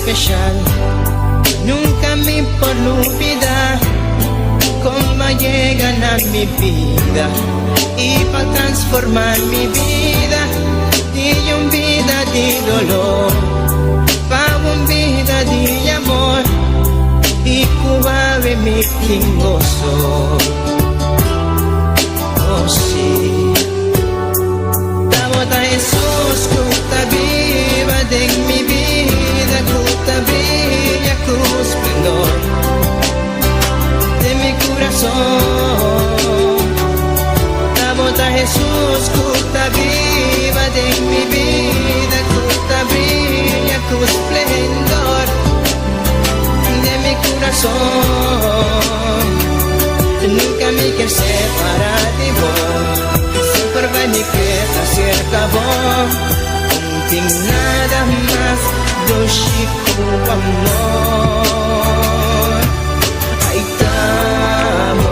especial. Nunca me olvidar cómo llegan a mi vida y para transformar mi vida de una vida de dolor para una vida de amor y cuave mi gozo. Oh sí, Tabota Jesús, cuta viva de mi vida, cuta brilla con esplendor de mi corazón. Tabota Jesús, cuta viva de mi vida, cuta brilla con esplendor de mi corazón. Nunca me quiero separar de vos, siempre va mi queda cerca vos. Contigo nada más do chico amor. Aí estamos,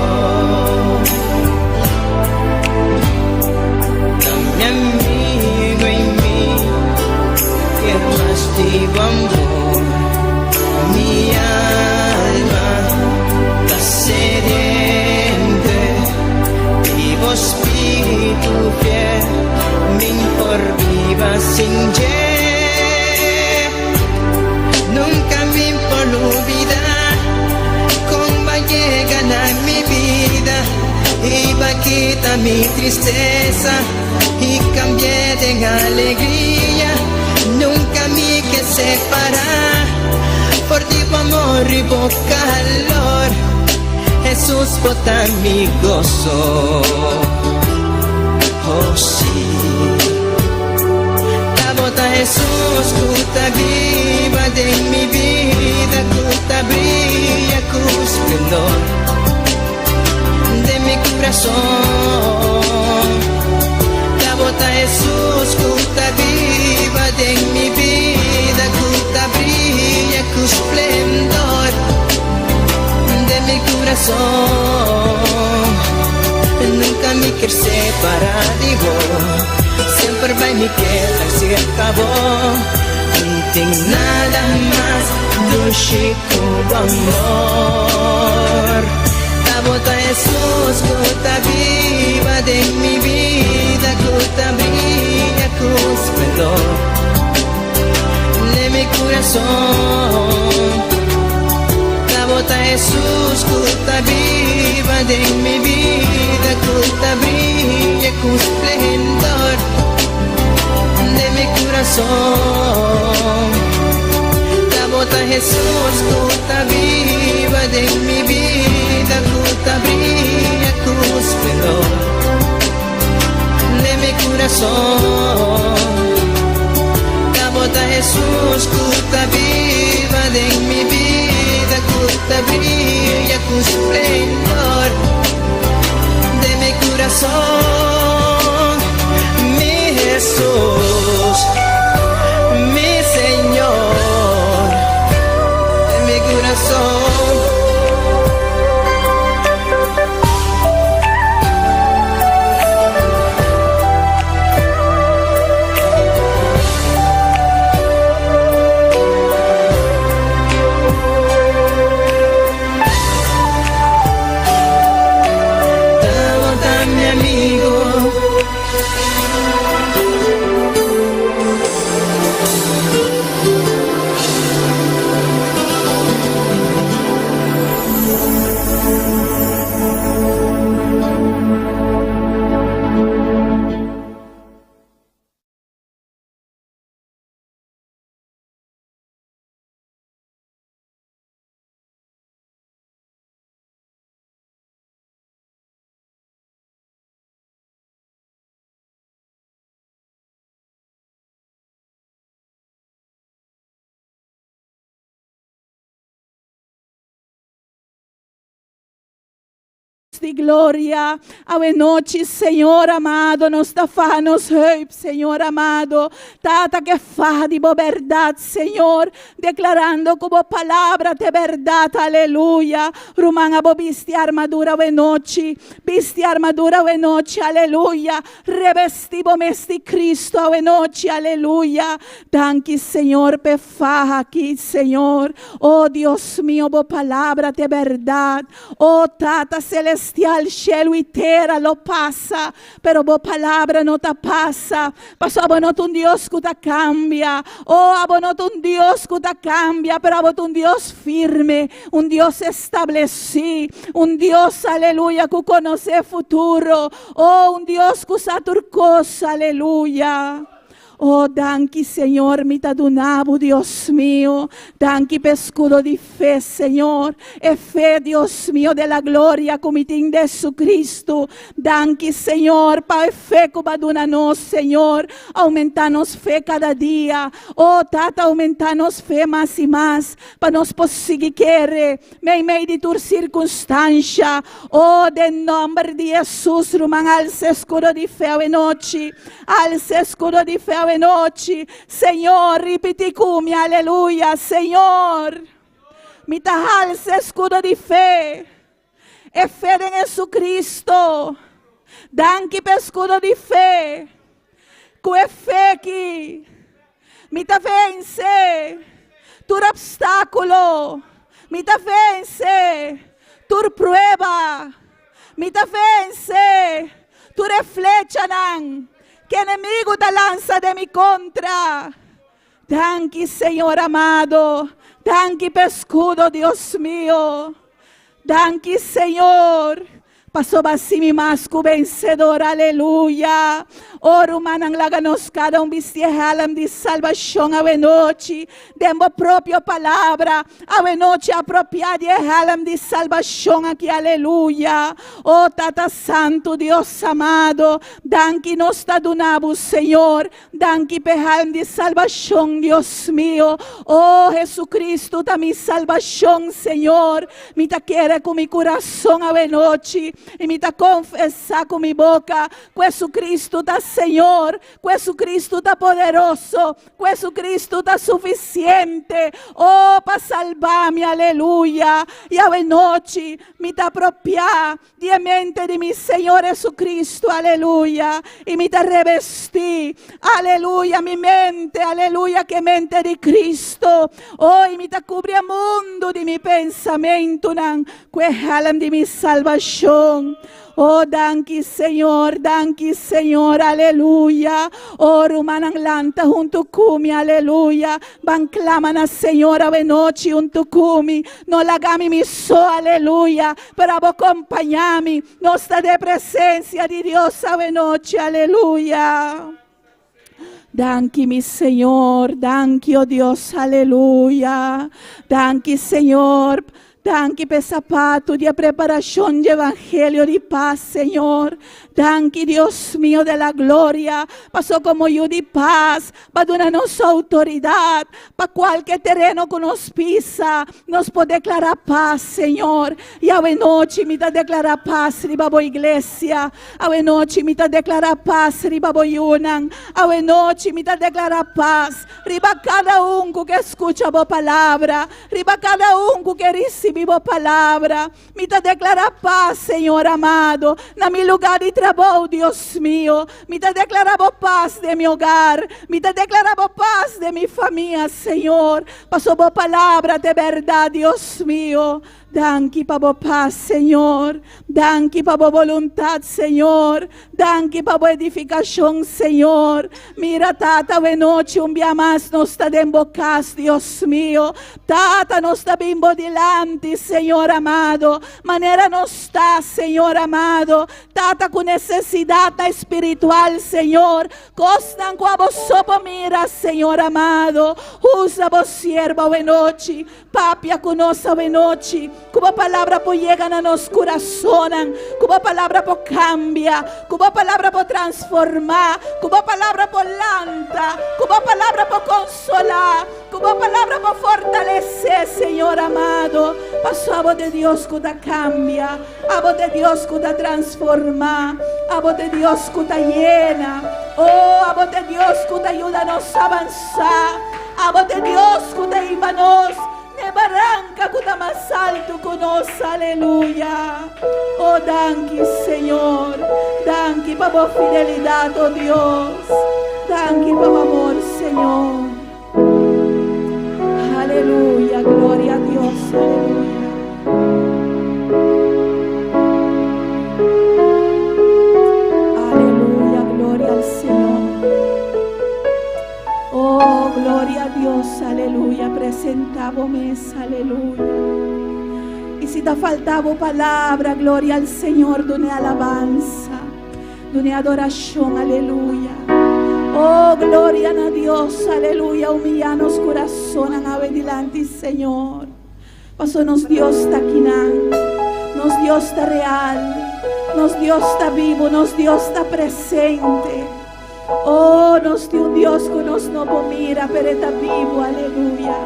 mi amigo en mí, que más digo amor, mi alma está sediente, vivo espíritu fiel, me por viva sin nunca me por olvidar cómo llegan a mi vida y va a quitar mi tristeza y cambié de alegría. Nunca me que separar por ti amor y por calor. Jesús bota mi gozo. Oh sí, Tabota Jesús, cuta viva de mi vida, cuta brilla con esplendor de mi corazón. Tabota Jesús, cuta viva de mi vida, cuta brilla con esplendor de mi corazón. Nunca me quiero separar de vos, siempre va mi queda cerca vos. No tengo nada más do chico amor. Tabota Jesús, cuta viva de mi vida, cuta brilla con esplendor de mi corazón. Tabota Jesús, cuta viva de mi vida, cuta brilla con esplendor de mi corazón. Tabota Jesús, cuta viva de mi vida, cuta brilla con esplendor de mi corazón. Tabota Jesús, cuta viva de mi vida, cuta brilla con esplendor de mi corazón. Mi Jesús, mi Señor, de mi corazón. de gloria. A noite, Senhor amado, nos da fa nos help, Senhor amado. Tata que fa de verdade, Senhor, declarando como palavra de verdade, aleluia. Rumanga bo viste armadura a noite, viste armadura a noite, aleluia. Revestivo de Cristo a noite, aleluia. Danke, Senhor, pe fa aqui, Senhor. Oh Deus mío, bo palavra de verdade. Oh Tata celestial, cielo y terra lo passa, pero bo palavra no te passa. Paso abonot un Dios que te cambia. Oh, abonot un Dios que te cambia, pero abonot un Dios firme, un Dios establecido, un Dios, aleluya, que conoce futuro. Oh, un Dios que usa turcosa, aleluya. Oh, danke, Senhor, mi t'adunavo, Deus mio. Danke per scudo di fé, Senhor. E fé, Deus mio, della gloria come ti in Gesù Cristo. Danke, Senhor, pa fé come aduna nos, Senhor. Aumenta-nos fé cada dia. Oh, Tata, aumenta-nos fé mais e mais. Pa nos conseguir querer, meio de tua circunstância. Oh, de nome de Jesus, rumang alce escudo di fé a noite. Alce escudo di fé a noite, Senhor, ripeti come, aleluia, Senhor, mi alce escudo di fé, e fede in Gesù Cristo, danke per scudo di fé, que fé que mi vence, tur obstáculo, mi vence, tur prueba, mi vence, tur flecha nan, que inimigo te lanza de mi contra. Danke, Senhor amado. Danke per scudo, Deus mio. Danke, Senhor. Passou assim mais que vencedor, aleluia. Oro manang laganos cada bistiehalam de salvação a noite. Demo própria palavra. A noite apropriada halam de salvação aqui, aleluia. Oh, Tata Santo, Deus amado. Danke nos tadunabo, Senhor. Danke pehalam de salvação, Deus mio. Oh, Jesucristo, da mi salvação, Senhor. Me ta quer com mi coração a noite. E me ta confessar com mi boca que Jesucristo da Senhor, que Jesucristo da poderoso, que Jesucristo da suficiente, oh, para salvar-me, aleluia. E a noite me ta apropriar de mente de mi Senhor Jesucristo, aleluia. E me ta revestir, aleluia, mi mente, aleluia, que mente de Cristo. Oh, e me ta cobrir o mundo de mi pensamento, que halam de mi salvação. Oh, danke, Senhor, aleluia. Oh, rumanang lanta junto kumi, aleluia. Banclama na Senhor a noite junto kumi. No lagami mi so, aleluia. Para acompanhar-me, nossa de presença de Deus a noite, aleluia. Danke, mi Senhor, danke, oh Deus, aleluia. Danke, Senhor. Danke per sapato de preparação de evangelho de paz, Senhor. Danke, Deus mío de la gloria. Passou como eu de paz, para dar nossa autoridade, para qualquer terreno que nos pisa, nos pode declarar paz, Senhor. E a noite me dá declarar paz, riba a igreja. A noite me dá declarar paz, riba a yunan. A noite me dá declarar paz, riba cada que escuta a palavra, riba cada que recebe a palavra. Me dá declarar paz, Senhor amado, na meu lugar de trabalho, Deus mío. Me dá declarar paz de meu hogar, me dá declarar paz de minha família, Senhor. Passou a palavra de verdade, Deus mío. Danke para a paz, Senhor. Danke para a vontade, Senhor. Danke para a edificação, Senhor. Mira, Tata, a noite dia mais nos está embocas, Deus mío. Tata, nos está bem delante, Senhor amado. Maneira nos está, Senhor amado. Tata, com necessidade espiritual, Senhor. Costan com a vossa mira, Senhor amado. Usa vos sierva a noite. Papia conosco a noite. Como a palavra pode chegar a nosso coração, como a palavra pode cambiar, como a palavra pode transformar, como a palavra pode lançar, como a palavra pode consolar, como a palavra pode fortalecer, Senhor amado. Paso a voz de Dios que te cambia, a voz de Dios que te transforma, a voz de Dios que te llena, oh, a voz de Dios que te ayuda a nos avanzar, a voz de Dios que te lleva a nos de barranca que está más alto que nos, aleluya. Oh, danke, Señor, danke por tu fidelidad, oh Dios, danke por tu amor, Señor. Aleluya, gloria a Dios, aleluya. Aleluya, gloria al Señor. Oh, gloria a Dios, aleluya. Presentamos, aleluya. Y si te faltaba palabra, gloria al Señor, de alabanza, de adoración, aleluya. Oh, gloria a Dios, aleluya. Humillanos corazón a ver delante, Señor. Paso nos Dios está aquí, nos Dios está real, nos Dios está vivo, nos Dios está presente. Oh, nos dio un Dios que nos no mira, pero está vivo, aleluya.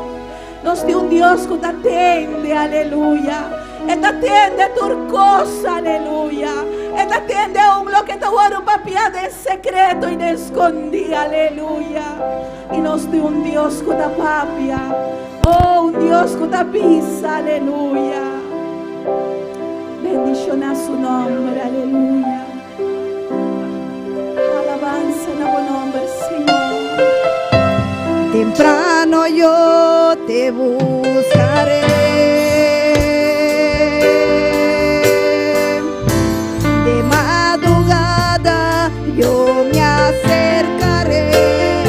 Nos dio un Dios que te atiende, aleluya. Él te atiende tu cosa, aleluya. Él te atiende aún lo que te guarda un papel de secreto y de escondí, aleluya. Y nos dio un Dios que te papia, oh, un Dios que te pisa, aleluya. Bendición a su nombre, aleluya. Alabanza en el nombre, Señor. Temprano yo te buscaré, de madrugada yo me acercaré a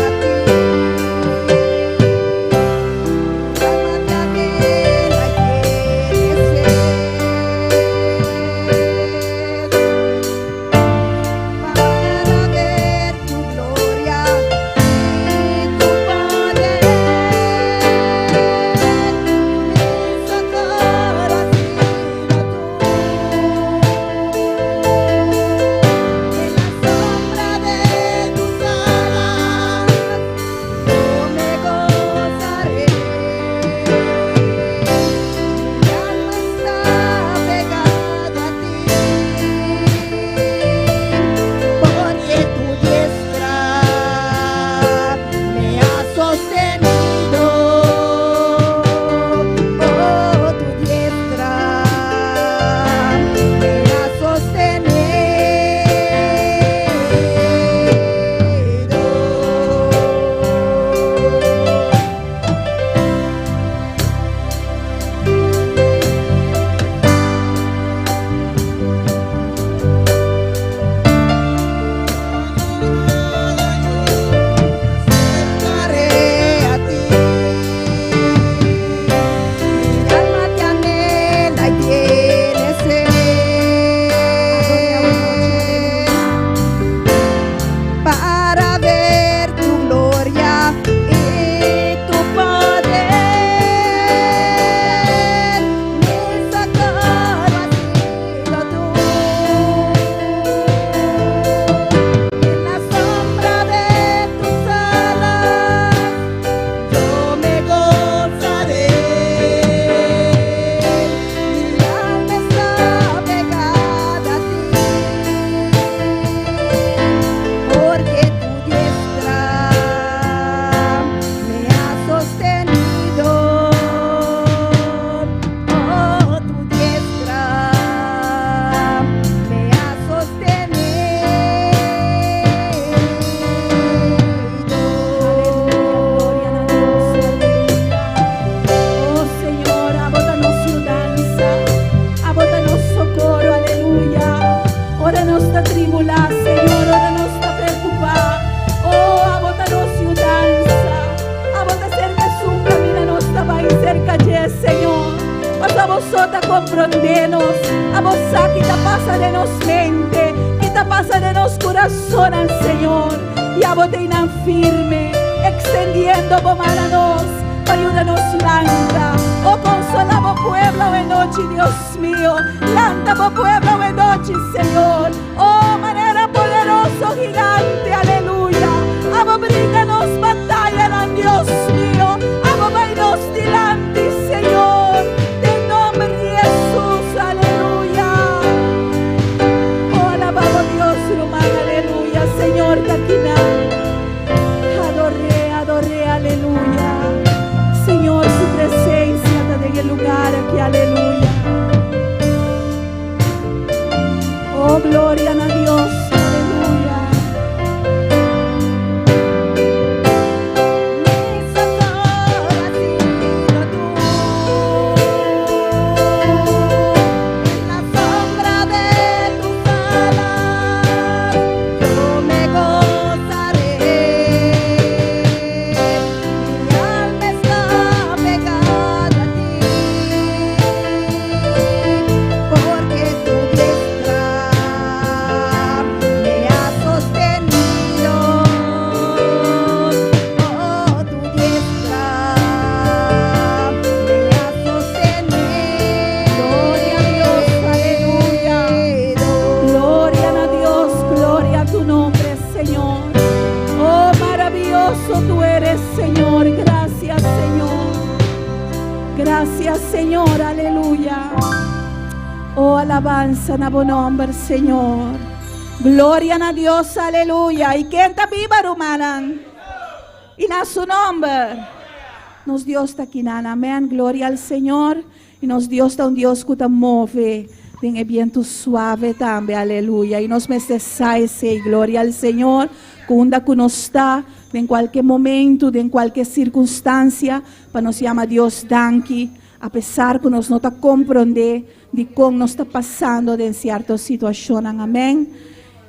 ti. Llámate a mí, la quieres para ver tu gloria y tu poder. Me sacarás comprendernos, a vos que te pasa de nos mente, que te pasa de nos corazón, Señor, y a vos te inan firme, extendiendo por manos, ayúdanos lanta, oh consolamos pueblo en noche, Dios mío, lanta por pueblo en noche, Señor, oh manera poderoso, gigante, aleluya, a vos bríganos batalla, Dios mío, a vos vainos delante, Señor, en nombre Gracias, Señor, aleluya. Oh, alabanza na buen nombre, Señor. Gloria a Dios, aleluya. Y quien está viva, rumanan. Y na su nombre. Nos Dios está aquí, amén. Gloria al Señor. Y nos Dios está un Dios que te mueve. Den viento suave también, aleluya. Y nos mesesaice, gloria al Señor. Kunda que nos está, en cualquier momento, en cualquier circunstancia, para nos llama Dios danki, a pesar que nos no está comprende de cómo nos está pasando en cierta situación, amén.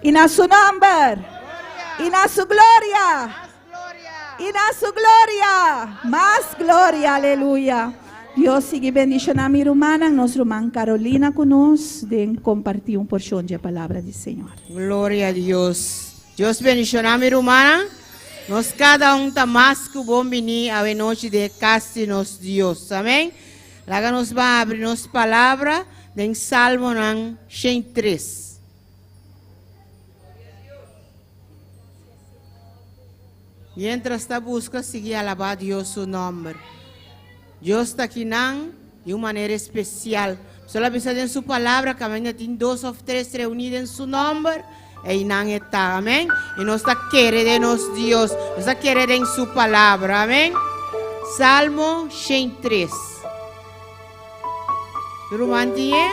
Y na su nombre, y na su gloria, y na su gloria, más gloria, aleluya. Dios sigue bendicionando a mi hermana, nuestra hermana Carolina con nos, de compartir un porción de palabra del Señor. Gloria a Dios. Dios bendicionar a mi hermana. Nos cada un está más que bom venir a noche de casi nos Dios. Amén. Laga nos va a abrirnos palabra en Salmo 103. Mientras está busca, sigue alabar a Dios su nombre. Dios está aquí de una manera especial. Solo avisa en su palabra que amén, tiene 2 o 3 reunidos en su nombre. Y nan está, amén. Y nos está queriendo Dios, nos está queriendo en su palabra, amén. Salmo 103. ¿Tú mantiene?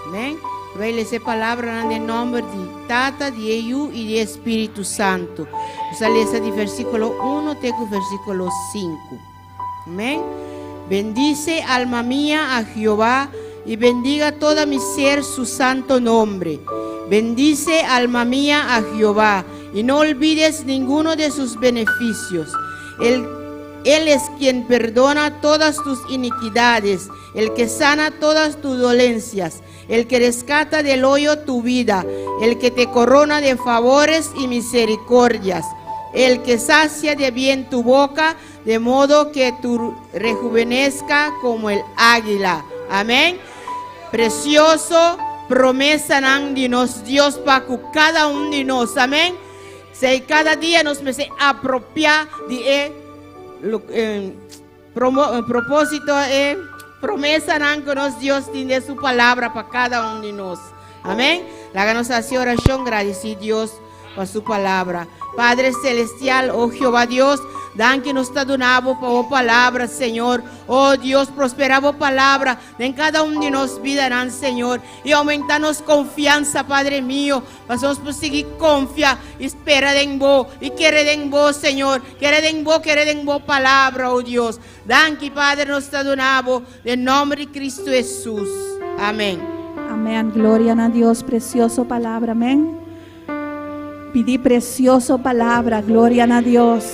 Amén. Voy a leer esa palabra en el nombre de Tata, de Hijo y de Espíritu Santo. Vamos a leer de versículo 1 hasta versículo 5. Amén. Bendice, alma mía, a Jehová, y bendiga toda mi ser su santo nombre. Bendice, alma mía, a Jehová, y no olvides ninguno de sus beneficios. Él es quien perdona todas tus iniquidades, el que sana todas tus dolencias, el que rescata del hoyo tu vida, el que te corona de favores y misericordias, el que sacia de bien tu boca, de modo que tú rejuvenezca como el águila. Amén. Precioso promesa de nos Dios para cada uno de nosotros. Amén. Si cada día nos me se apropia de propósito promesa que nos Dios tiene su palabra para cada uno de nosotros. Amén. Háganos así oración, agradecido Dios por su palabra. Padre celestial, oh Jehová Dios, dan que nos está donando por palabra, Señor. Oh Dios, prospera por palabra en cada uno de nos vida, Señor. Y aumentanos confianza, Padre mío. Pasamos por seguir confiar, espera en vos y quiere en vos, Señor. Quiere en vos palabra, oh Dios. Dan que Padre nos está donando en nombre de Cristo Jesús. Amén. Amén. Gloria a Dios, precioso palabra, amén. Pedí precioso palabra, gloria a Dios.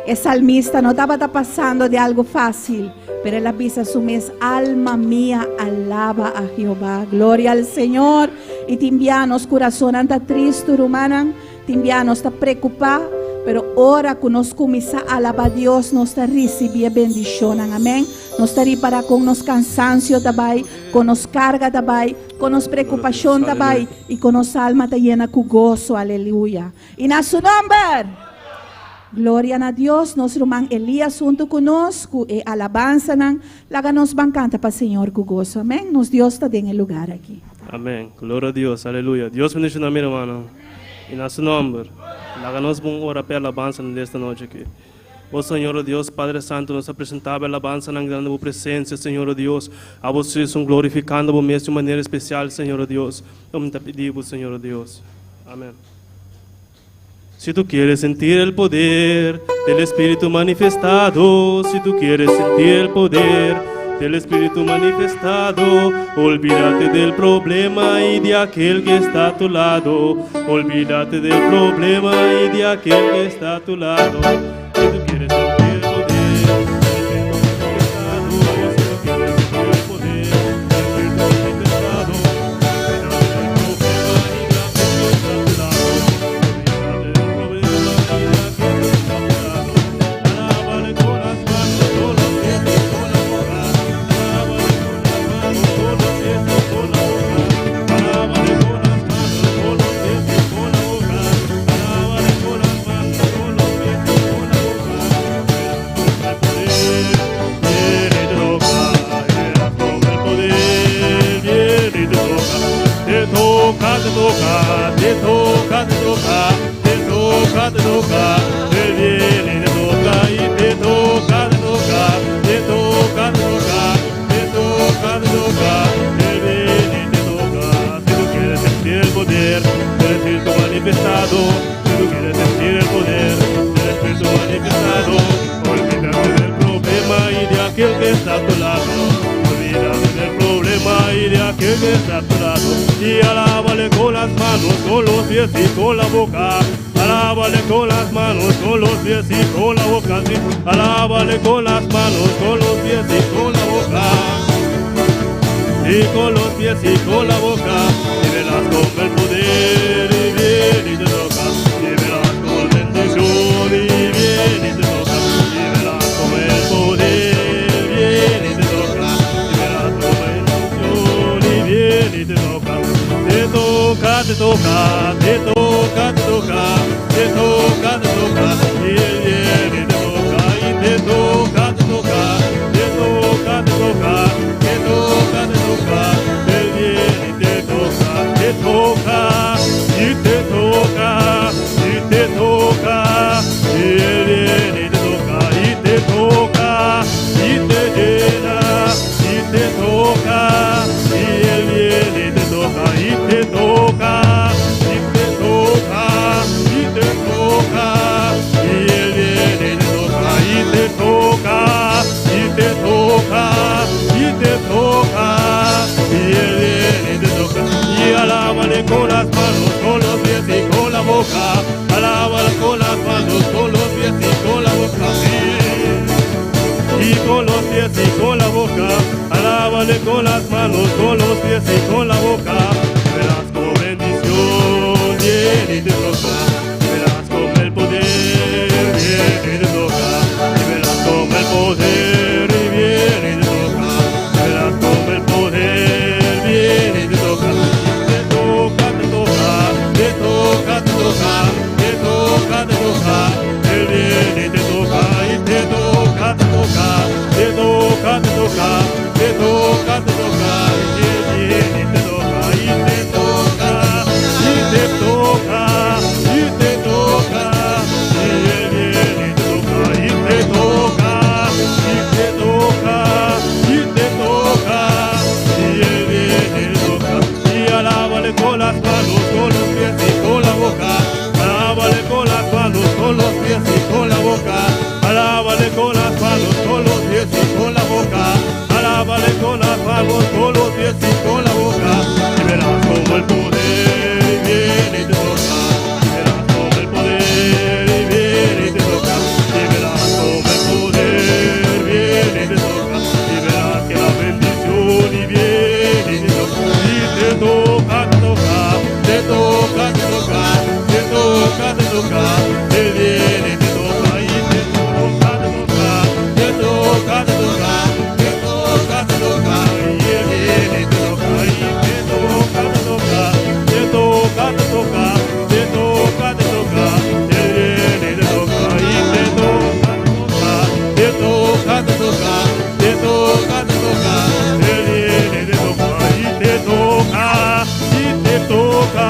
El salmista no estaba pasando de algo fácil, pero él avisa su mes, alma mía, alaba a Jehová. Gloria al Señor. Y timbianos, corazón anda triste, hermana. Timbianos está preocupado, pero ahora que nos comienza a alabar a Dios, nos está recibiendo bendición. Amén. Nos está para con nos cansancio también, con nos carga también, con nos preocupación también, y con nos alma está llena con gozo. Aleluya. Y en su nombre. Gloria a Dios, nuestro hermano Elías junto con nosotros, alabanza, la nos van a cantar para el Señor con gozo, amén. Nos Dios está en el lugar aquí. Amén, gloria a Dios, aleluya. Dios bendiga a mi hermano, en su nombre, la nos van a orar para alabanza en esta noche aquí. Oh Señor Dios, Padre Santo, nos apresentaba alabanza en grande presencia, Señor Dios. A vos son glorificando vos de manera especial, Señor Dios. Vamos a pedir, Señor Dios. Amén. Si tú quieres sentir el poder del Espíritu manifestado, si tú quieres sentir el poder del Espíritu manifestado, olvídate del problema y de aquel que está a tu lado. Olvídate del problema y de aquel que está a tu lado. Si tú quieres sentir el poder del Espíritu manifestado, si tú quieres sentir el poder del Espíritu manifestado, olvídate te toca, te toca, te toca, te toca, te toca, Él viene y te toca y te toca, te toca, te toca, te toca, te toca, te toca, Él viene y te toca. Si tú quieres sentir el poder del Espíritu manifestado, si tú quieres sentir el poder del Espíritu manifestado, olvídate del problema y de aquel que está a tu lado. Olvídate del problema y de aquel que está a tu lado. Y alábale con las manos, con los pies y con la boca. Alábale con las manos, con los pies y con la boca. Sí. Alábale con las manos, con los pies y con la boca. Y con los pies y con la boca. Y verás con el poder y bien y te toca. Y verás con bendición y bien y te toca. Y verás con el poder bien y te toca. Y verás con bendición y bien y te toca. Te toca, te toca, te toca, te toca, te toca, te toca, y Él viene y te toca, y te toca, te toca, te toca, te toca, te toca, te toca, Él viene y te toca, te toca, y te toca, y te toca, y Él viene y te toca, y te toca, y te llena, y te toca, y Él viene y te toca, y te toca, y te toca, y te toca, y Él viene y te toca, y te toca, y te toca, y te toca, y Él viene y te toca. Y alábale con las manos, con los pies y con la boca. Alábale con las manos, con los pies y con la boca. Y con los pies y con la boca. Alábale con las manos, con los pies y con la boca. Verás con bendición, viene y te toca. Verás con el poder, viene y te toca. Y verás con el poder y viene y te toca. Verás con el poder, viene y te toca. Te toca, te toca, te toca, te toca, te toca, te toca. Él viene y te toca, y te toca, te toca, te toca, te toca, te toca, te toca. Y Él viene y te toca, y te toca, y te toca, y te toca. Y Él viene y te toca, y te toca, y te toca, y te toca. Y Él viene y te toca. Y alábale con las manos, con los pies y con la boca. Alábale con las manos, con los pies y con la boca. Alábale con las manos, con los pies y con la boca. Alábale con las manos, con los pies y con la boca. Y verás como el poder viene y te toca. Y verás como el poder viene y te toca. Y verás como el poder viene y te toca. Y verás que la bendición y viene y te toca. Y te toca, te toca, te toca, te toca, te toca, te toca. Él viene y te toca, y te toca, te toca, te toca, te toca, te toca, te toca. Y Él viene y te toca, y te toca, te toca, te toca, te toca, te toca, te toca. Él viene y te toca, y te toca, te toca, te toca, te toca, te toca. Él viene y te toca, y te toca, y te toca,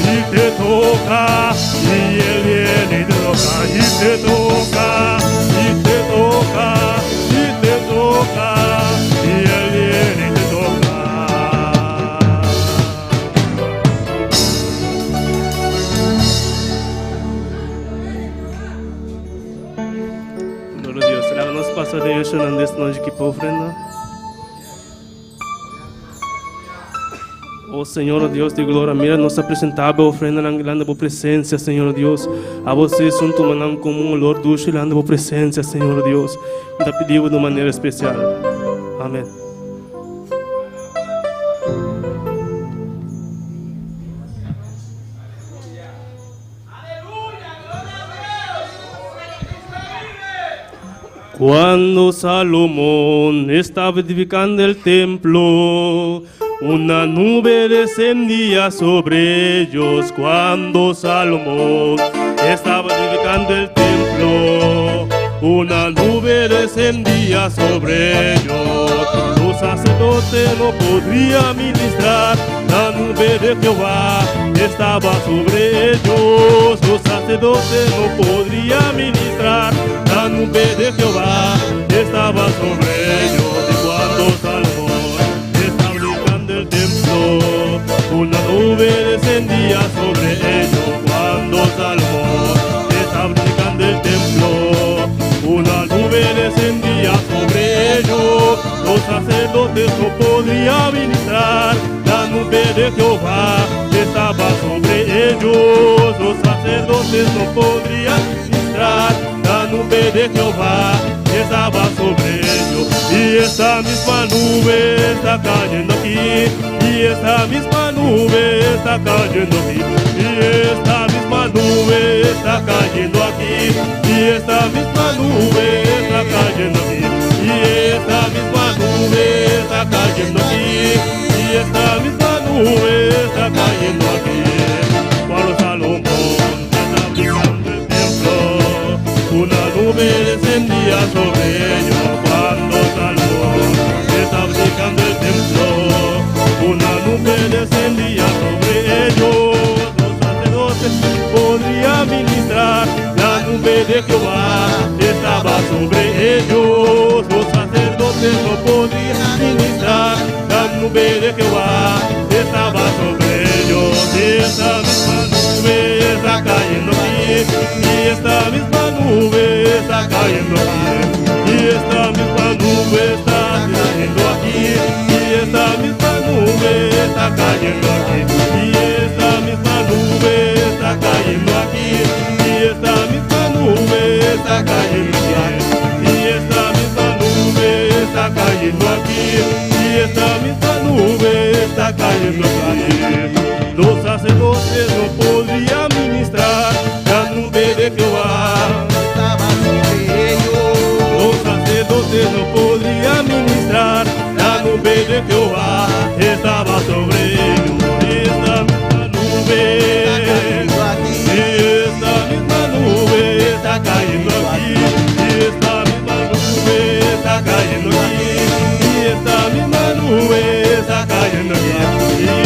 y te toca. Y Él viene y te toca, y te toca, y te toca, y te toca. Y Él viene y te toca. Glória a Deus. Será que nós passaremos chorando esta noite aqui para a ofrenda? Oh Senhor, oh Deus de glória, mira nossa apresentável ofrenda na grande tua presença, Senhor Deus. A você junto manam como um olor doce lá na tua presença, Senhor Deus. Te pedimos de maneira especial. Amém. Cuando Salomón estaba edificando el templo, una nube descendía sobre ellos. Cuando Salomón estaba edificando el templo, una nube descendía sobre ellos. Los sacerdote no podría ministrar, la nube de Jehová estaba sobre ellos. Los sacerdotes no podría ministrar, la nube de Jehová estaba sobre ellos. Y cuando Salomón estaba ubicando el templo, una nube descendía sobre ellos. Cuando Salomón estaba ubicando el templo, una nube descendía sobre ellos. Los sacerdotes no podrían ministrar, la nube de Jehová estaba sobre ellos. Los sacerdotes no podrían ministrar, la nube de Jehová estaba sobre ellos. Y esta misma nube está cayendo aquí, y esta misma nube está cayendo aquí, y esta misma nube está cayendo aquí, y esta misma nube está cayendo aquí, y esta misma nube está cayendo aquí, y esta misma nube está cayendo aquí. Cuando Salomón estaba ubicando el templo, una nube descendía sobre ellos. Cuando Salomón estaba ubicando el templo, una nube descendía sobre ellos. Los sacerdotes podrían ministrar, la nube de Jehová estaba sobre ellos. Los sacerdotes no podrían ministrar, la nube de Jehová estaba sobre ellos. Y esta misma nube está cayendo aquí, y esta misma nube está cayendo aquí, y esta misma nube está cayendo aquí, y esta misma nube está cayendo aquí, y esta misma nube está cayendo aquí, y esta misma nube está cayendo aquí, y esta misma nube está cayendo aquí, y esta misma nube está cayendo aquí. Los sacerdotes no podrían ministrar, la nube de Jehová estaba sobre ellos. los sacerdotes no podrían ministrar, la nube de Jehová estaba sobre ellos. Esta misma nube, esta misma nube está cayendo aquí, y esta misma nube está cayendo aquí, y esta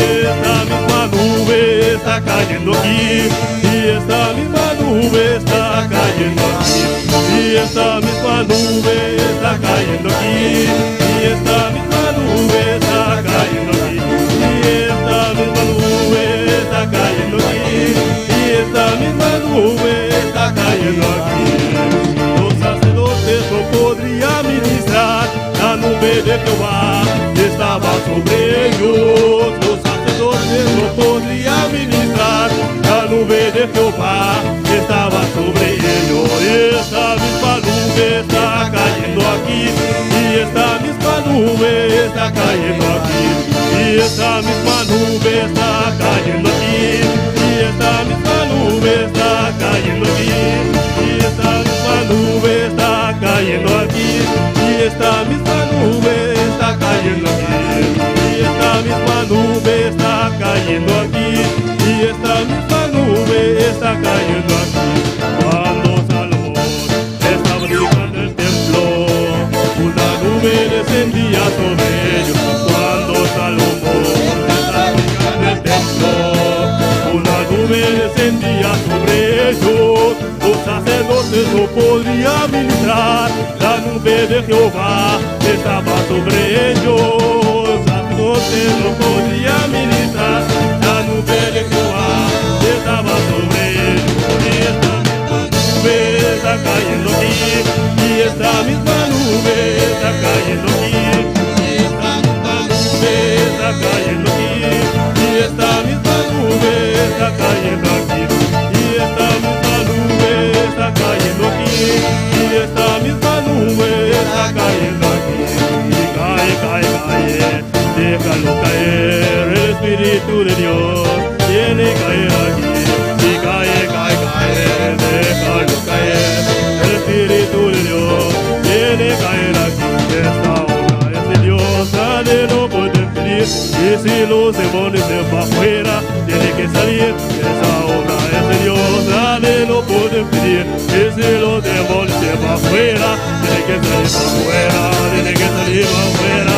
misma nube está cayendo aquí, y esta misma nube está cayendo aquí, y esta misma nube está cayendo aquí, y esta misma nube está cayendo aquí, y esta misma nube está cayendo aquí, y esta misma nube está cayendo aquí, y esta misma nube está cayendo aquí. Los sacerdotes no podrían ministrar, la nube de Jehová estaba sobre ellos. Los sacerdotes no podrían ministrar, la nube de Jehová estaba sobre ellos. Y esta misma nube está cayendo aquí, y esta misma nube está cayendo aquí, y esta misma nube está cayendo aquí, y esta misma nube está cayendo aquí, y esta misma nube está cayendo aquí, y esta misma nube está cayendo aquí, y esta misma nube está cayendo aquí, y esta misma nube está cayendo aquí. Cuando Salomón estaba ubicando el templo, una nube descendía sobre ellos. Cuando Salomón estaba ubicando el templo, una nube descendía sobre ellos. Los sacerdotes no podrían ministrar, la nube de Jehová estaba sobre ellos. Los sacerdotes no podrían ministrar, la nube de Jehová estaba sobre ellos. Y esta misma nube está cayendo aquí, y esta misma nube está cayendo aquí, y esta misma nube está cayendo aquí, y esta misma nube está cayendo aquí, y esta misma nube está cayendo aquí, y esta misma nube está cayendo aquí. Y cae, cae, cae, déjalo caer, el Espíritu de Dios tiene que caer aquí. Y cae, cae, cae, déjalo caer, el Espíritu de Dios tiene que caer aquí. Esta obra es de Dios, nadie no puede impedir, y si los demonios se van afuera, tiene que salir. Esa obra es de Dios, nadie no puede impedir, y si los demonios se van afuera, tiene que salir para afuera, tiene que salir para afuera.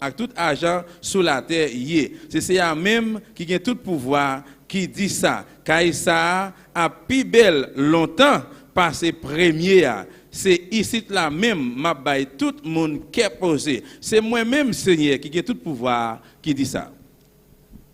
avec tout argent sur la terre. C'est ça même qui a tout pouvoir qui dit ça. Car ça a plus belle longtemps passé premier. C'est ici là même, m'a bail tout le monde qui est posé. C'est moi-même, Seigneur, qui a tout pouvoir qui dit ça.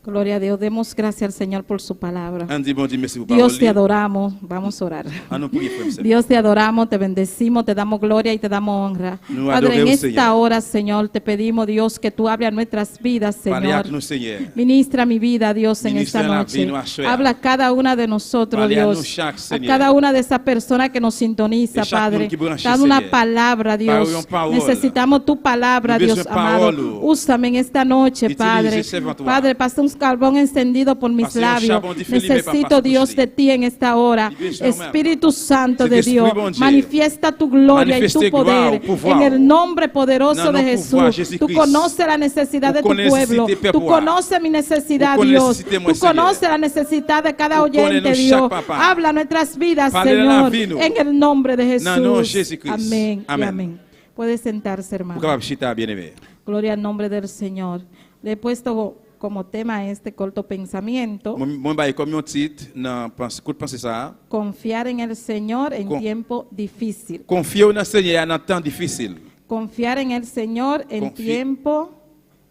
Gloria a Dios. Demos gracias al Señor por su palabra. On dit bon Dieu, merci pour Dios, te parole. adoramos. Vamos a orar. On nous prie, frère. Dios, te adoramos, te bendecimos, te damos gloria y te damos honra. Nous Padre, en adoremos, esta Señor. hora, Señor, te pedimos, Dios, que tú hables a nuestras vidas, Parlez Señor. avec nous, Seigneur. Ministra mi vida, Dios, en Ministra esta la noche. vida nuestra. Habla a cada una de nosotros, Parle a Dios. nous chaque, A Señor. cada una de esas personas que nos sintoniza, Et chaque Padre. monde qui branche, Dame una Señor. palabra, Dios. Parle une parole. Necesitamos tu palabra, Nous Dios besoin amado. parole. Úsame en esta noche, Utilice Padre. servant toi. Padre, pasa un carbón encendido por mis Pase un labios. charbon diffusé, mais Necesito, pas Dios, passer. de ti en esta hora. Libération même. Espíritu Santo Cet de esprit, Dios, bon Dieu. manifiesta tu gloria y tu Manifeste gloire, poder pouvoir. en el nombre poderoso Dans de nos pouvoirs, Jesús. Jésus Tú Christ. conoces la necesidad de Tú tu connais pueblo. necessité, Tú Père, conoces mi necesidad, Tú connais Dios. necessité, moi, Tú conoces Seigneur. la necesidad de cada Tú oyente, connais Dios. chaque papa. Habla nuestras vidas, Parle de la Señor, vie, nous. en el nombre de Jesús. Dans le nom de Jésus-Christ. Amén y Amen. amén. Puede sentarse, Pour hermano. capable chita, bien-aimé. Gloria al nombre del Señor. Le he puesto como tema este corto pensamiento: Moi, bah, comme un titre, dans coup de penser ça. confiar en el Señor en Con- tiempo difícil. Confier au Seigneur dans temps difficile. Confiar en el Señor en Confí- tiempo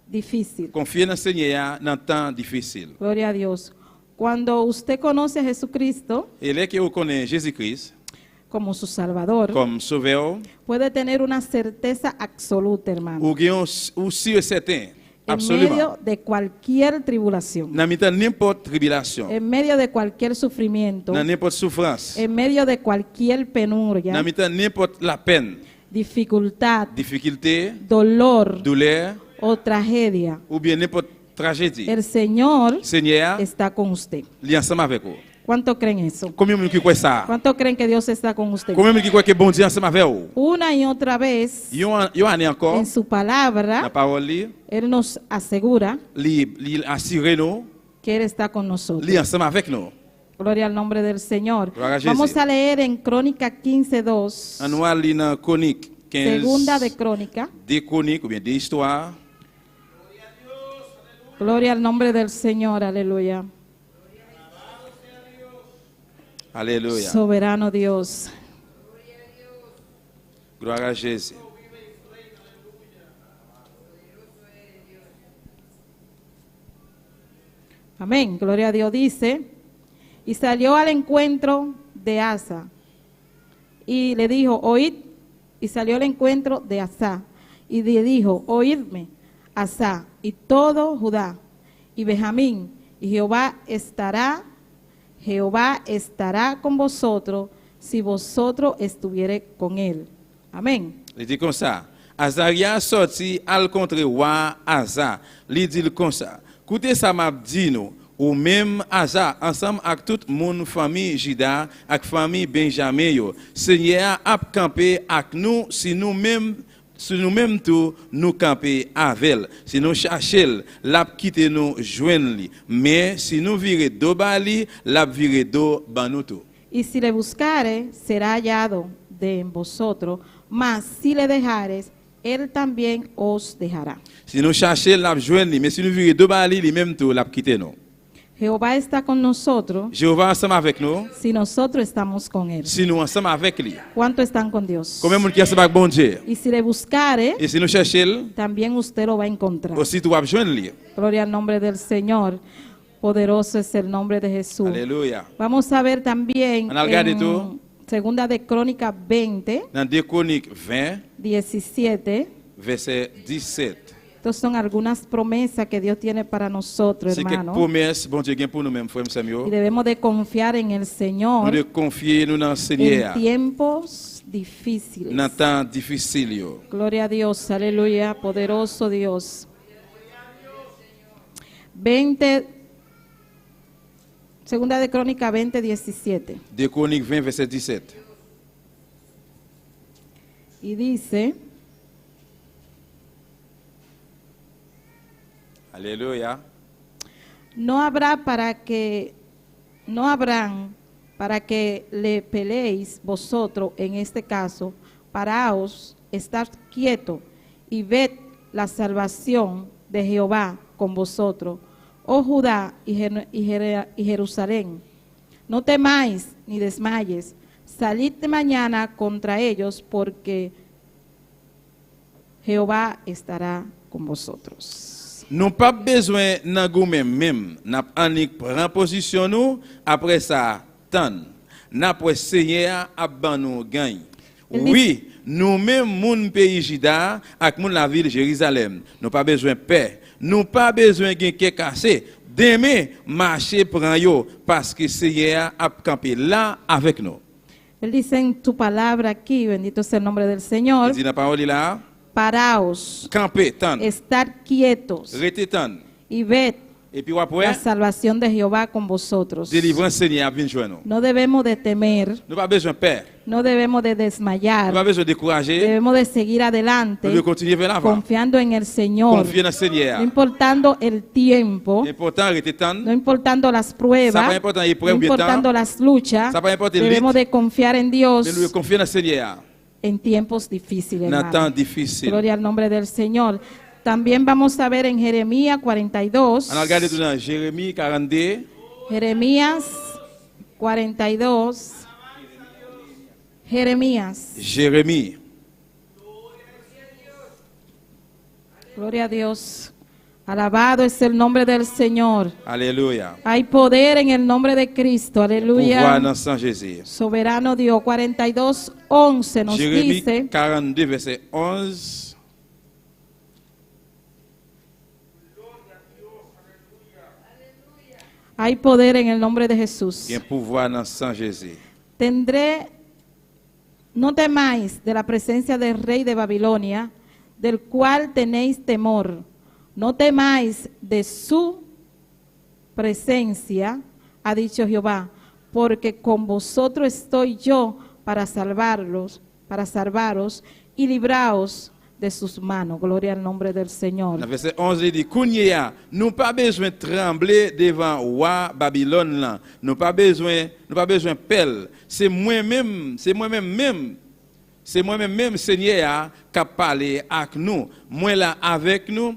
difícil. Confier dans Seigneur dans temps difficile. Gloria a Dios. Cuando usted conoce a Jesucristo Et là que vous connaissez Jésus-Christ como su Salvador, comme sauveur, puede tener una certeza absoluta, hermano, ou sûr et certain, en absolument. medio de cualquier tribulación, Dans n'importe tribulation, en medio de cualquier sufrimiento, dans n'importe souffrance, en medio de cualquier penuria, dans n'importe la peine, dificultad, difficulté, dolor douleur, o tragedia, ou bien n'importe tragédie. el Señor Seigneur, está con usted. il est ensemble avec vous. ¿Cuánto creen eso? Combien de gens qui croient ça? ¿Cuánto creen que Dios está con usted? Combien de gens qui croient que bon Dieu est ensemble avec vous? Una y otra vez, Yo année encore, en su la palabra, parole, Él nos asegura il assure nous, que Él está con nosotros. il est ensemble avec nous. Gloria al nombre del Señor. Gloria a Jesús. Vamos a leer en Crónica 15:2, On va lire dans Chronique 15, segunda de Crónica. des chroniques ou bien des histoires. Gloria al nombre del Señor, aleluya. Alléluia. Soberano Dios. Gloire à Jésus. Amén. Gloria a Dios. Dice, y salió al encuentro de Asa y le dijo, oíd, y salió al encuentro de Asa y le dijo, oídme, Asa y todo Judá y Benjamín, y Jehová estará con vosotros si vosotros estuviere con él. Amén. Il dit comme ça. Azaria sorti al contre roi Asa. Il dit comme ça. Écoutez ça m'a dit nous. Ou même Asa, ensemble avec toute mon famille Juda, avec famille Benjamin yo. Seigneur a campé avec nous si nous-mêmes tout nous camper avec elle. Si nous chercher, l'a quitter nous joindre li. Mais si nous virer do bali, l'a virer do banuto. Y si le buscare, será hallado de en vosotros, mas si le dejares, él también os dejará. Si nous chercher, l'a joindre li. Mais si nous virer do bali, li même tout l'a quitter nous. Jehová está con nosotros Jéhovah ensemble avec nous. si nosotros estamos con él. Si nous ensemble avec lui. ¿Cuánto están con Dios? Combien de monde qui est ensemble avec bon Dieu? Y si le buscare, Et si nous cherchons, también usted lo va a encontrar. aussi tu vas joindre lui. Gloria al nombre del Señor. Poderoso es el nombre de Jesús. Alléluia. Vamos a ver también On a regardé en tout. Segunda de Crónica 20, Dans 2 Chroniques 20, 17. verset 17. Estas son algunas promesas que Dios tiene para nosotros, C'est quelques hermano. promesses, bon Dieu, gagne pour nous-mêmes, frères et sœurs. Y Nous debemos de confiar en el Señor de confier nous dans le en Seigneur. tiempos difíciles. Dans temps difficile. yo. Gloria a Dios, aleluya, poderoso Dios. 20, Segunda de Crónica 20, 17. 2 Chroniques 20, verset 17. Y dice, Alléluia. no habrán para que le peleéis vosotros en este caso, paraos, estad quieto y ved la salvación de Jehová con vosotros, oh Judá y Jerusalén. No temáis ni desmayes, salid de mañana contra ellos, porque Jehová estará con vosotros. Nous pas besoin nan gou même n'a anik prend position nous après ça tan n'a pour Seigneur a ban nous gagne. Oui, nous même moun pays Juda ak moun la ville Jérusalem, nous pas besoin paix, nous pas besoin gen cassé. Demain marcher prend yo parce que Seigneur a campé là avec nous. Él dice en tu palabra aquí, bendito sea el nombre del Señor, Il dit la parole là, paraos, camper tan, estar quietos rete tan. y ved Et puis la après salvación de Jehová con vosotros. délivrance Seigneur vient joindre nous. No debemos de temer, Nous pas besoin peur, no debemos de nous pas desmayar, besoin de décourager, debemos de seguir adelante, nous devons continuer vers l'avant. confiando en el Señor, Confier dans le no Seigneur. importando el tiempo, Important rete tan. no importando las Ça pas pruebas, important no épreuve bien temps. importando las luchas, Ça pas importe debemos lutte. de confiar en Dios Mais nous devons confier dans le Seigneur. en tiempos difíciles. Dans un temps hermano. difficile. Gloria al nombre del Señor. También vamos a ver en Jeremías 42. On a regardé tout dans Jérémie 42. Jeremías 42. Jeremías. Jérémie. Gloria a Dios. Alabado es el nombre del Señor. Alléluia. Hay poder en el nombre de Cristo. Pouvoir Aleluya. dans le sang Jésus. Soberano Dios. 42:11 nos Jérémie dice. 42, verset 11. Hay poder en el nombre de Jesús. Il y a un pouvoir dans le sang Jésus. No temáis de la presencia del rey de Babilonia, del cual tenéis temor. No temáis de su presencia, ha dicho Jehová, porque con vosotros estoy yo para salvaros y libraos de sus manos. Gloria al nombre del Señor. Dans le verset 11, il dit, Kounia, nous pas besoin de trembler devant roi Babylone là. Nous pas besoin pelle. C'est moi-même, Seigneur, qui a parlé avec nous. Moi là avec nous,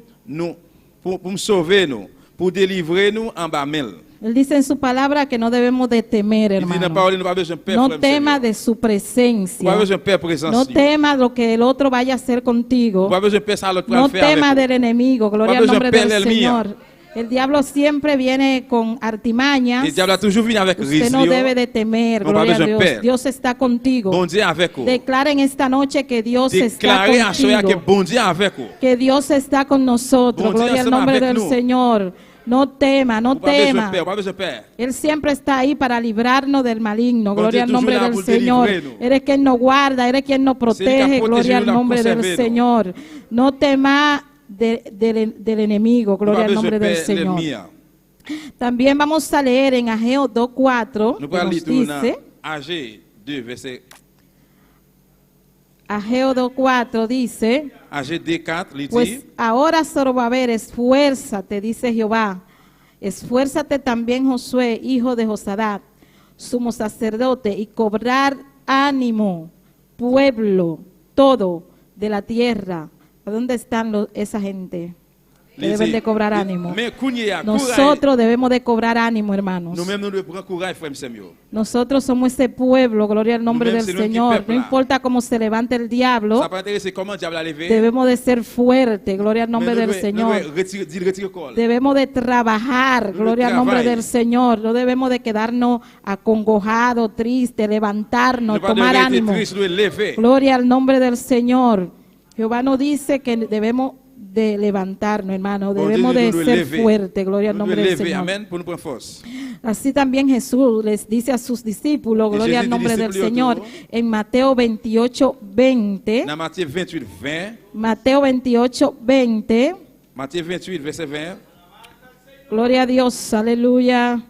pour me sauver nous, pour délivrer nous en bas mel. Él dice en su palabra que no debemos de temer, Il dit dans la hermano. parole, nous pas besoin de peur. No frère, tema Seigneur. de su Nous pas presencia. besoin de peur présence. No tema lo que el otro vaya a hacer contigo. Nous pas besoin de peur ça l'autre No va faire tema avec del enemigo, gloria No al besoin nombre pelear del el mío. Señor. El diablo siempre viene con artimañas. Le diable a toujours venu avec Usted no debe de risque. temer, No, gloria a pas besoin Dios. peur. Dios está contigo. Bon Dieu avec vous. Declara en esta noche que Dios está Déclarez à soi que contigo. bon Dieu avec vous. Que Dios está con nosotros, Bon Dieu gloria al ensemble nombre avec del nous. Señor. No tema, no Pas besoin de tema. peur, pas besoin de peur. Él siempre está ahí para librarnos del maligno. Bon Gloria Dieu al nombre toujours là del pour Señor. délivrer nous. Eres quien nos guarda, eres quien nos C'est lui qui protege. a protégé Gloria al nous, nombre la del conservé nous. Señor. No tema del enemigo. Gloria Pas al besoin nombre de del peur Señor. l'ennemi. También vamos a leer en Ageo 2:4. Nous que allons nos lire tout dans dice, AG 2, verset Ageo 2:4 dice, AG 2, 4, il pues dit, ahora Zorobabel, esfuérzate, dice Jehová. Esfuérzate también Josué, hijo de Josadat, sumo sacerdote, y cobrar ánimo, pueblo, todo de la tierra. ¿A dónde están esa gente? Que il deben dit, de cobrar ánimo. mais Kounia, courage. Nosotros debemos de cobrar ánimo, hermanos. Nous-mêmes, nous devons prendre courage, frère Samuel. Nosotros somos ese pueblo, gloria al nombre Nous-mêmes, del c'est nous qui Señor. peuple, No là. importa cómo se levante el diablo, Ça peut intéresser comment diable a levé. debemos de ser fuertes, gloria al Mais nombre nous del devons- Señor. nous devons retirer le col. Debemos de trabajar, gloria al nombre trabajar. del Señor. No debemos de quedarnos acongojados, tristes, levantarnos, Nous pas tomar devons être ánimo. tristes, nous devons lever. Gloria al nombre del Señor. Jehová nos dice que debemos de levantarnos, hermano. Bon Debemos Dieu, de nous devons ser lever. fuertes, gloria al Nous nombre devons del lever, Señor. amen, pour nous prendre force. Así también Jesús les dice a sus discípulos, Y gloria Jesús al nombre dice del discípulos Señor, todo. en Mateo 28:20. Dans Matthieu 28, 20, Mateo 28:20. Matthieu 28, verset 20, Gloria a Dios, aleluya.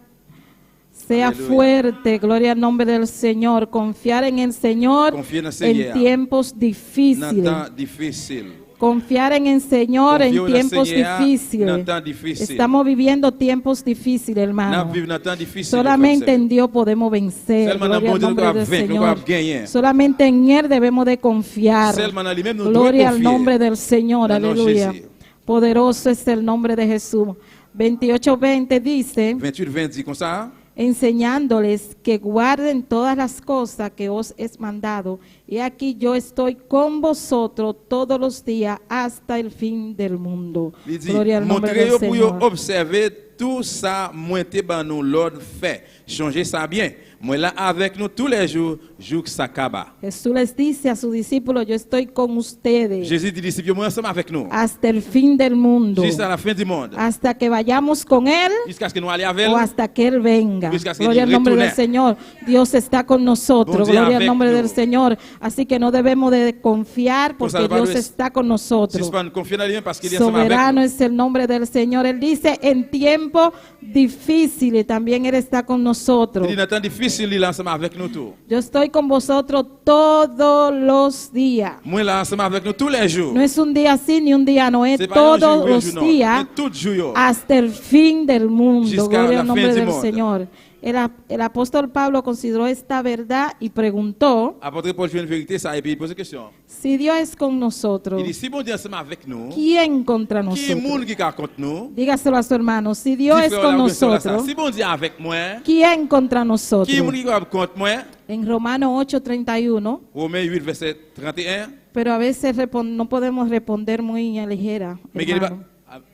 Sea Aleluya. fuerte, gloria al nombre del Señor. Confiar en el Señor Confiar en el en Señor. tiempos dans un difíciles. temps difficile. Confiar en el Señor en Confiar en el tiempos Señor en difíciles. temps difficiles. Estamos viviendo tiempos difíciles, Nous hermano. vivons dans temps difficile. Solamente en Dios podemos vencer. Seulement dans Gloria bon al Dieu nous nombre pouvons del vaincre, nous Señor. pouvons gagner. Solamente en Él debemos de confiar. Seulement dans lui-même, nous devons Gloria al confier. nombre del Señor. Dans le nom de Aleluya. Jésus. Poderoso es el nombre de Jesús. 28:20 dice, 28-20 dit comme ça. enseñándoles que guarden todas las cosas que os he mandado. Y aquí yo estoy con vosotros todos los días hasta el fin del mundo. Il dit, Gloria al nombre del montrez-vous pour Señor. observer tout ça, moi, te ban nous l'ordre fait. Changez ça bien. Moi, là, avec nous tous les jours, jour que ça acaba. Jesús les dice a sus discípulos, yo estoy con ustedes Jésus dit, disciples, moi, ensemble avec nous. hasta el fin del mundo, Jusqu'à la fin du monde. hasta que vayamos con Él Jusqu'à ce que nous allions avec o lui. hasta que Él venga. Jusqu'à ce que Gloria al Él nombre del retorne. Señor. Dios está con nosotros. Bon Dieu Gloria al avec nombre del nous. Señor. Así que no debemos de confiar Pour porque salvar Dios le- está con nosotros. Si pas confier dans lui parce qu'il est ensemble avec Soberano nous. es el nombre del Señor. Él dice, en tiempo difícil también Él está con nosotros. Il dit, dans temps difficile, il est ensemble avec nous tous. Yo estoy con vosotros todos los días. Moi, là, ensemble avec nous tous les jours. No es un día sí ni un día no, es C'est pas un jour, todos oui, un los jour, non. días C'est tout jour. hasta el fin del mundo. Jusqu'à Gloria la al nombre fin du del monde. Señor. El apóstol Pablo consideró esta verdad y preguntó, Apôtre Paul fait une vérité, ça, et puis il pose une question. si Dios es con nosotros, Il dit, si bon Dieu est ensemble avec nous, ¿quién contra qui est le nosotros? monde qui est contre nous? Dígaselo a su hermano, si Dios Dis, es frère, con là, ça, nosotros, si bon Dieu est avec moi, ¿quién contra qui est le nosotros? monde qui est contre moi? En Romanos 8:31, Romains 8, verset 31. pero a veces no podemos responder muy a ligera, Mais il dit, hermano.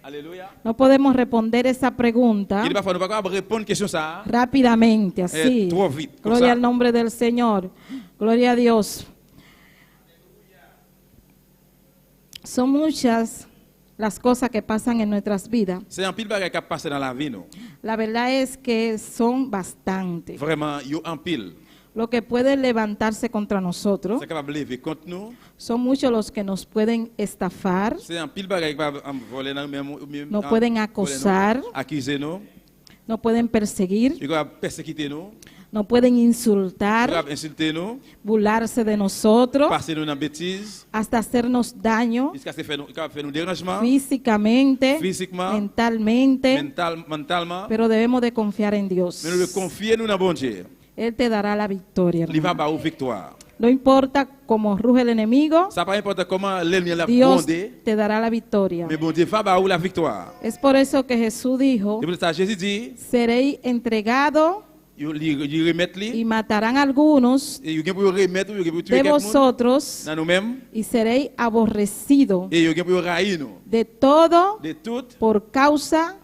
alléluia. No podemos responder esa pregunta Il dit, parfois, nous ne pouvons pas répondre à une question ça. rápidamente, así. trop vite, comme Gloria ça. al nombre del Señor. Gloria a Dios. Son muchas las cosas que pasan en nuestras vidas. C'est un pile bagage qui a passé dans la vie, nous. La verdad es que son bastantes. Vraiment, il y a un pile. Lo que puede levantarse contra nosotros. C'est capable de lever contre nous. Son muchos los que nos pueden estafar, C'est un pile bagage qui va voler dans nous. nos pueden acosar, Accuser nous. nos pueden perseguir, Il va persécuter nous. nos pueden Il insultar, va insulter nous. burlarse de nosotros, Passer nous dans bêtises. hasta hacernos daño Jusqu'à ce qu'il va faire nous dérangement. físicamente, Físicamente, mentalmente, mentalement. pero debemos de confiar en Dios. Mais nous devons confier nous dans bon Dieu. Él te dará la victoria. Il va hermano. avoir victoire. No importa cómo ruge el enemigo, Ça pas importe comment l'ennemi l'a Dios bondé. te dará la victoria. Mais bon Dieu va avoir la victoire. Es por eso que Jesús dijo, Et pour ça, Jésus dit, seréis entregados il remet y lui. matarán a algunos Et il y a pour remettre, il y a pour tuer de quelqu'un vosotros dans nous-mêmes. y seréis aborrecidos Et il y a pour railler nous. de todo De tout por causa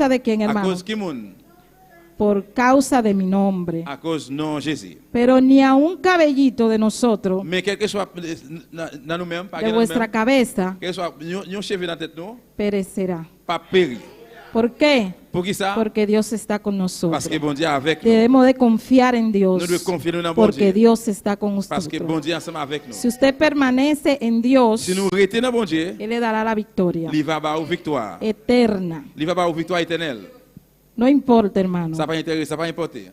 de quién, à hermano, cause qui moun, por causa de mi nombre. à cause non Jésus. Pero ni a un cabellito de nosotros, Mais quel que soit dans nous-mêmes, pas de vuestra nous-mêmes, cabeza, quel que soit nos cheveux dans la tête nous, perecerá. pas périr. ¿Por qué? Pour qui ça? Porque Dios está con Parce nosotros. que bon Dieu est avec nous. Debemos de confiar en Dios, Nous devons confier nous dans bon porque Dieu. Dios está con Parce que nosotros. bon Dieu est ensemble avec nous. Si usted permanece en Dios, Si nous restons dans bon Dieu, Él le dará la victoria il va avoir victoire. eterna. Il va avoir victoire éternelle. No importa, hermano. Ça va pas importer.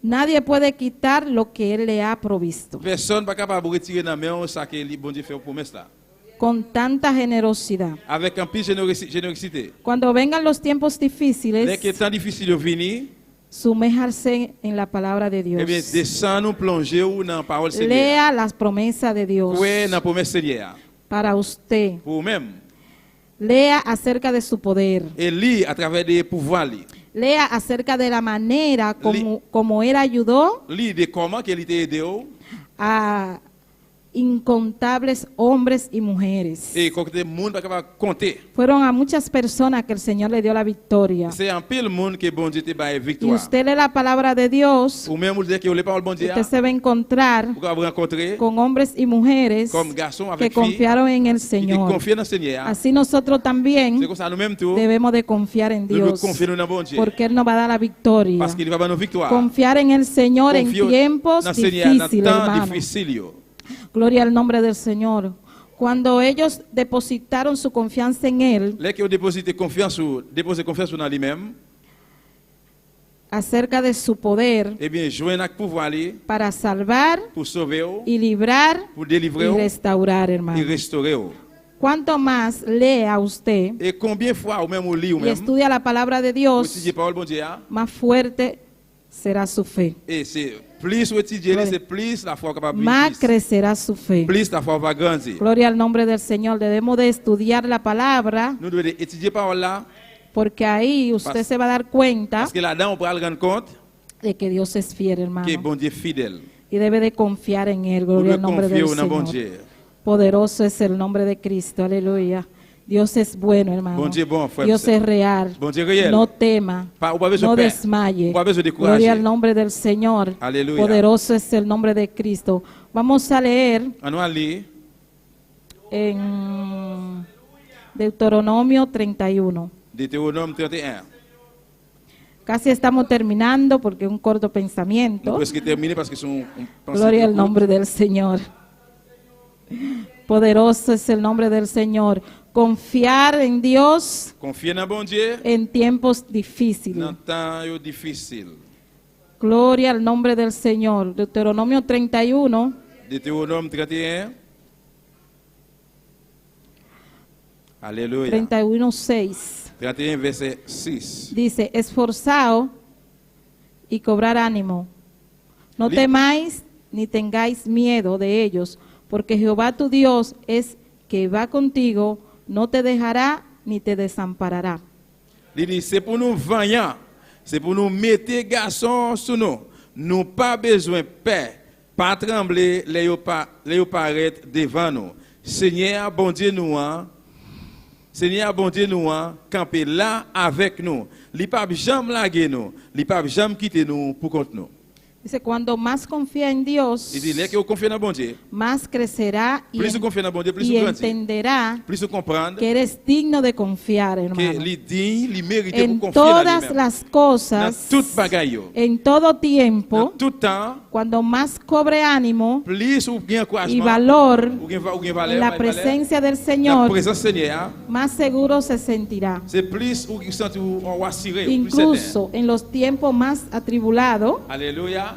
Nadie puede quitar lo que Él le ha provisto. Personne n'est pas capable de retirer dans la main ça que le bon Dieu fait pour promesse là. Con tanta generosidad. Avec un peu de générosité. Cuando vengan los tiempos Dès difíciles, que le temps difficile est venu, suméjarse en la palabra de eh bien, Dios. descends nous plonger dans la parole Seigneur. Lea las promesas de Dios Croyez dans la promesse Seigneur. para usted. Pour vous-même. Lea acerca de su poder. Et lis à travers des pouvoirs. Lea acerca de la manera como Él ayudó Lis de comment qu'il t'a aidé. a incontables hombres y mujeres. Et quand le monde n'est pas capable de compter. Fueron a muchas personas que el Señor le dio la victoria. C'est un peu le monde que bon Dieu te bat Y victoire. usted lee la palabra de Dios, Ou même vous dire que vous ne parlez pas bon Dieu. usted se va a encontrar Vous allez rencontrer con hombres y mujeres comme garçon que avec fille. confiaron en el Qui te Señor. confient dans le Seigneur. Así nosotros C'est también comme ça nous-mêmes tout. debemos de confiar en Nous devons Dios, confier dans bon Dieu. porque Él nos va a dar la victoria. Parce qu'il va avoir nos victoires. Confiar en el Señor en Confie tiempos dans le Seigneur dans difíciles, le temps hermano. difficile. Gloria al nombre del Señor. Cuando ellos depositaron su confianza en Él, Là qui ont déposé confiance dans lui-même, acerca de su poder eh bien, joindre avec pouvoir li para salvar pour sauver ou, y librar pour y délivrer ou, restaurar, et hermano. restaurer ou. Cuanto más lea usted Et combien de fois ou même ou lit ou y même, estudia la palabra de ou Dios, étudier parole bon Dieu, hein, más fuerte será su fe, et c'est plus ou étudier, Gloria. c'est plus la foi capable más de crecerá su fe. plus la foi va grandir. Gloria al nombre del Señor. Debemos de estudiar la palabra Nous devons étudier parole là, porque ahí usted Pas- se va a dar cuenta parce que là-dedans on peut se rendre compte de que Dios es fiel, hermano. que bon Dieu est fidèle. Y debe de confiar en Él. Nous Gloria al devons nombre confier del au bon Señor. Dieu. Poderoso es el nombre de Cristo. Aleluya. Dios es bueno, hermano. Bon Dieu bon, frère. Dios es real. Bon Dieu réel. No tema. Pas, ou pas besoin No de peur. desmaye. Ou pas besoin de Gloria al décourager. nombre del Señor. Aleluya. Poderoso es el nombre de Cristo. Vamos a leer On va lire en Deuteronomio 31. Deutéronome 31. Casi estamos terminando porque es un corto Nous pensamiento. presque terminé parce que son Gloria al nombre del Señor. Poderoso es el nombre del Señor. Confiar en Dios Confier dans bon Dieu en tiempos difíciles. dans temps difficile. Gloria al nombre del Señor. Deuteronomio 31, Deutéronome 31. Alléluia. 31, 6. 31 verset 6. Dice, esforzaos y cobrar ánimo. No Li- temáis ni tengáis miedo de ellos, porque Jehová tu Dios es que va contigo, no te dejará ni te desamparará. Il dit, c'est pour nous vaillants, c'est pour nous mettre garçons sous nous. Nous pas besoin de peur, pas trembler, les paraître devant nous. Seigneur, bon Dieu nous, hein. Seigneur, bon Dieu nous, hein, camper là avec nous. Il pas jamais laguer nous, il pas jamais quitter nous pour contre nous. Dice, cuando más confía en Dios, Il dit, les que vous confiez dans bon Dieu, más crecerá y, plus vous confiez dans bon Dieu, plus y vous grandissez. entenderá Plus vous comprenez que eres digno de confiar, que hermano. les dignes, les méritent En pour confier dans todas lui-même. las Dans cosas, tout bagaille, yo. en todo Dans tiempo, tout temps, cuando más cobre ánimo plus vous gagnez y encouragement, valor ou gagnez en valeur, la presencia del la Señor, présence Seigneur, más seguro se sentirá. c'est plus où vous sentez on va assurer, plus Incluso en los tiempos más atribulados, certain. Alléluia.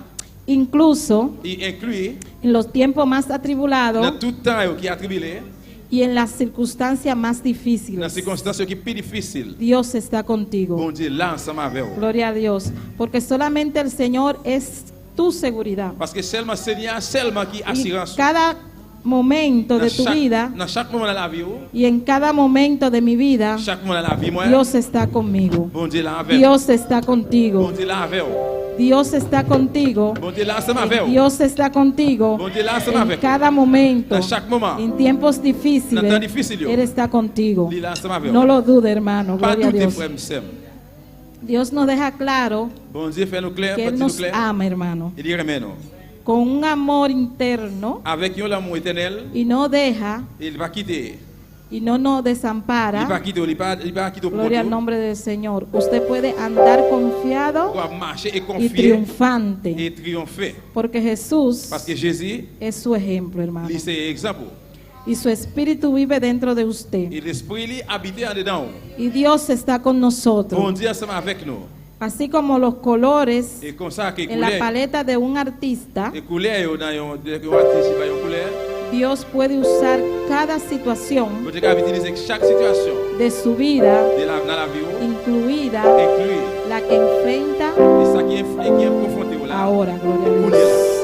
incluso Il inclut en los tiempos más dans atribulados tout temps qui est attribué, y en las circunstancias más dans difíciles, les circonstances qui sont plus difficiles. Dios está contigo. Bon Dieu, là ensemble avec vous. Gloria a Dios, porque solamente el Señor es tu seguridad. Parce que seulement Seigneur, seulement qui Y assurance. cada momento de tu vida Dans chaque moment de la vie, y en cada momento de mi vida, chaque moment de la vie, moi, Dios está conmigo. bon Dieu là avec vous. Dios está Bon contigo. Dieu là avec vous. Dios está contigo. Bon Dieu là ensemble avec vous. Dios está contigo Bon Dieu là ensemble en avec vous. cada momento. Dans chaque moment. En tiempos Dans difíciles, temps difficile, yo. Él está contigo. Il est là ensemble avec No vous. lo dude, hermano. Pas Gloria a tout est Dios. frère, m'sem. Dios nos deja claro Bon Dieu fait nous clair, que fait Él nous nos clair. ama, hermano, Il dit remet nous. con un amor interno Avec un amour éternel, y no deja il va quitter. y no nos Il va desampara. quitter, il va quitter Gloria al nombre del Señor. Usted puede andar confiado pour marcher et y confier triunfante, et triompher. porque Jesús Parce que Jésus, es su ejemplo, hermano. lui, c'est exemple. Y su espíritu vive dentro de usted. Et l'esprit, lui, habite en dedans. Y Dios está con Bon nosotros. Dieu ensemble avec nous. Así como los colores Et comme ça, que en la couleur, paleta de un artista, et couleur, dans un artiste, une couleur, Dios puede usar cada situación bon Dieu a utilisé chaque situation de su vida, dans la vie, incluida inclut, la que enfrenta et ça qui est confronté là. ahora. Gloria a Dios.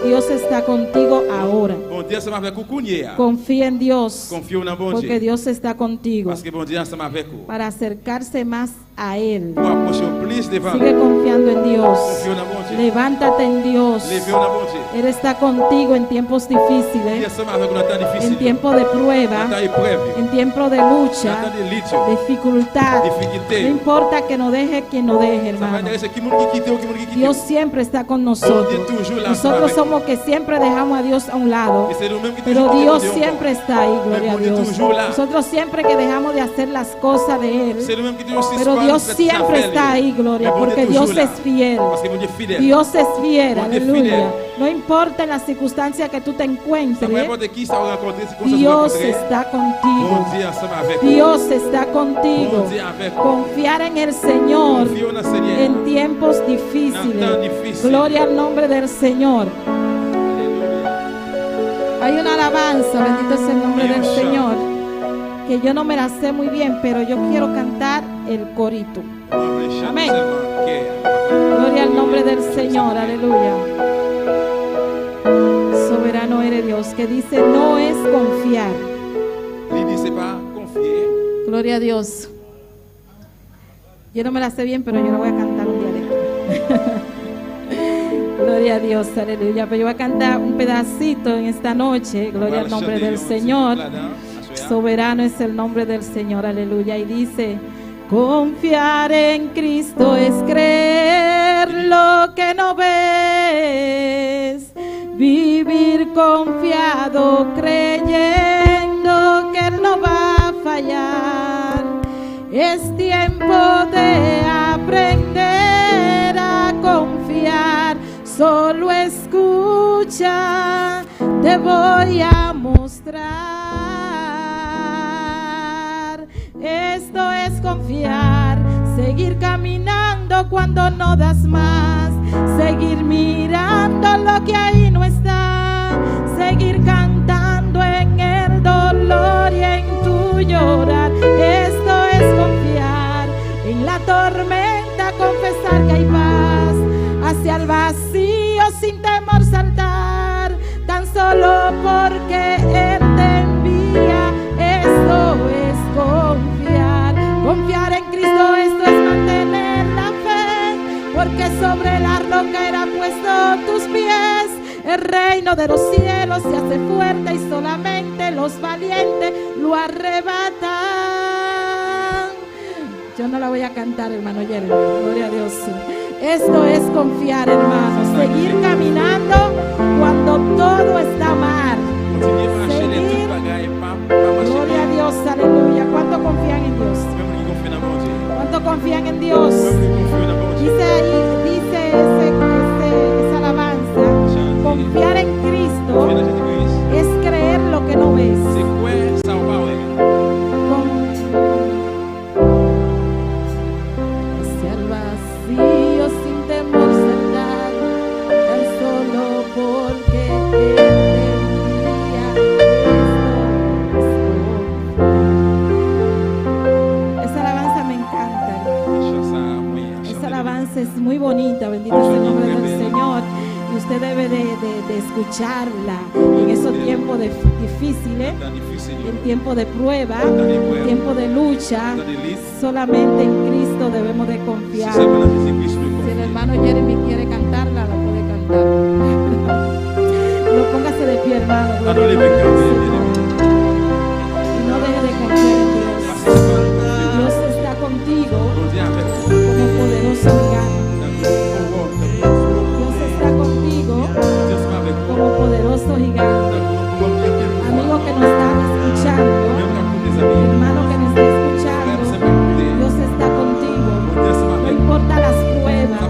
Dios está contigo ahora. Bon Dieu ensemble avec vous, Kounia. Confía en Dios, Confiez dans bon porque Dieu. Dios está contigo Parce que bon Dieu ensemble avec vous. para acercarse más a Él. Pour approcher plus devant. Sigue confiando en Dios. Confiez dans bon Dieu. Levántate en Dios. Levez dans bon Dieu. Él está contigo en tiempos Dieu difíciles, ensemble avec nous dans temps difficile. en tiempo de Dans prueba, temps épreuve. en tiempo de Dans lucha, temps de lutte. dificultad. Difficulté. No importa que nos deje quien nos deje, Ça va hermano. intéresser qui monde qui quitte ou qui monde qui quitte. Dios siempre está con nosotros. Dios toujours là Nosotros avec somos que siempre dejamos a Dios a un lado, Et c'est nous-mêmes qui pero toujours Dios quittons siempre está ahí, gloria a Pero Dios Dios. toujours là. Nosotros siempre que dejamos de hacer las cosas de C'est Él, nous-mêmes qui toujours pero suspendent Dios fait siempre affaire, está ahí, Gloria, mais bon porque Dieu Dios toujours là. es fiel. Parce que mon Dieu est fidèle. Dios es fiel, Bon Dieu aleluya. fidèle. No importa en la circunstancia que tú te Ça peu encuentres, importe qui ça va rencontrer, c'est comme ça Dios rencontrer. está Bon contigo. Dieu ensemble avec vous. Dios está contigo. Bon Dieu avec vous. Confiar en el Señor Confions dans le Seigneur. en tiempos Dans le temps difíciles. difficile. Gloria al nombre del Señor. Alléluia. Hay una alabanza, bendito es el nombre Hay un del chant. Señor, que yo no me la sé muy bien, pero yo quiero cantar el corito. Amén. Gloria al nombre del Señor, aleluya. Soberano eres Dios, que dice, no es confiar. Il dit c'est pas confier. Gloria a Dios. Yo no me la sé bien, pero yo la voy a cantar un día de esto. Gloria a Dios, aleluya. Pero yo voy a cantar un pedacito en esta noche. Gloria al nombre del Señor. Soberano es el nombre del Señor, aleluya. Y dice, confiar en Cristo es creer lo que no ves, vivir confiado creyendo que Él no va a fallar. Es tiempo de aprender a confiar, solo escucha, te voy a mostrar. Esto es confiar, seguir caminando cuando no das más, seguir mirando lo que ahí no está, seguir cantando en el dolor y en tu llorar. Esto es confiar, en la tormenta confesar que hay paz, hacia el vacío sin temor saltar, tan solo porque Él te envía. Esto es confiar, confiar en Cristo, esto es mantener la fe, porque sobre la roca era puesto tus pies. El reino de los cielos se hace fuerte y solamente los valientes lo arrebatan. Yo no la voy a cantar, hermano Jeremy, gloria a Dios. Esto es confiar, hermano, seguir caminando cuando todo está mal. Continuez à marcher les petites bagailles, pas marcher Gloria a bien. Dios, aleluya. ¿Cuánto confían en Dios? Même qui confient dans mon Dieu. ¿Cuánto confían en Dios? Même qui confient dans mon Dieu. Dice ahí, dice esa alabanza, confiar en Cristo Confier dans Jésus-Christ. es creer lo que no ves. C'est quoi ça va pas ouais. Hacia el vacío sin temor saltar, tan solo porque Él te envía. Esa alabanza me encanta. Esa alabanza es muy bonita, bendito es el nombre del Señor. Y usted debe de escucharla en esos tiempos difíciles, en tiempo de prueba, en tiempo de lucha. Solamente en Cristo debemos de confiar. Si el hermano Jeremy quiere cantarla, la puede cantar. No póngase de pie, hermano. Gloria al nombre del Señor. Y no deje de confiar en Dios. Dios está contigo como poderoso gigante. Dios está contigo como poderoso gigante. Amigo que nos está escuchando, hermano que nos está escuchando, Dios está contigo. No importa las pruebas, no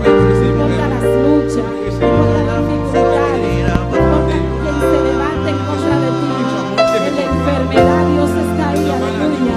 importa las luchas, no importa las dificultades, no importa quien se levante en contra de ti, en la enfermedad, Dios está ahí, aleluya.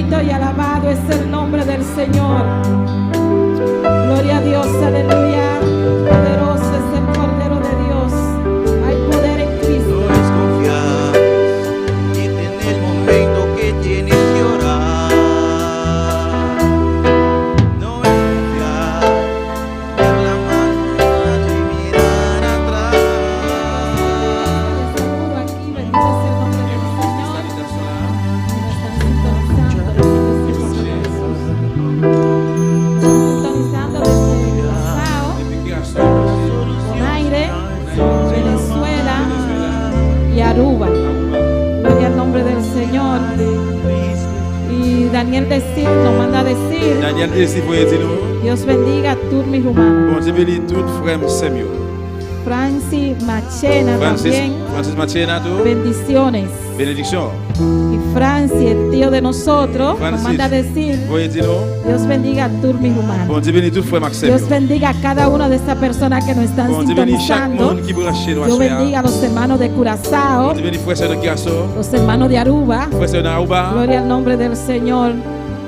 Bendito y alabado es el nombre del Señor. Gloria a Dios, aleluya. Poderoso es el Cordero de Dios. Hay poder en Cristo. No es confiar y en el momento que tienes que orar. No es confiar en la mano y mirar atrás. Saludo aquí, bendito es el nombre del Señor. Me están sintonizando desde Curazao, Bonaire, Venezuela y Aruba. Gloria al nombre del Señor. Y Daniel decir, nos manda a decir, Daniel desi pou ete nou. Dios bendiga a Turmi Rumana. Bon Dieu bénit tout frère Samuel. Francis Machena también, Francis Machena tout. bendiciones. Benediction. Y Francis, el tío de nosotros, nos Francis, manda a decir, pou ete nou. Dios bendiga a Turmi Rumana. Bon Dieu bénit tout frère Max Samuel. Dios bendiga a cada una de estas personas que nos están Bon Dieu bénit chaque sintonizando. monde qui branché nou Dios assoya. bendiga a los hermanos de Curazao, Bon Dieu bénit frère sœur de Curaçao. los hermanos de Aruba. Frère sœur de Aruba. Gloria al nombre del Señor.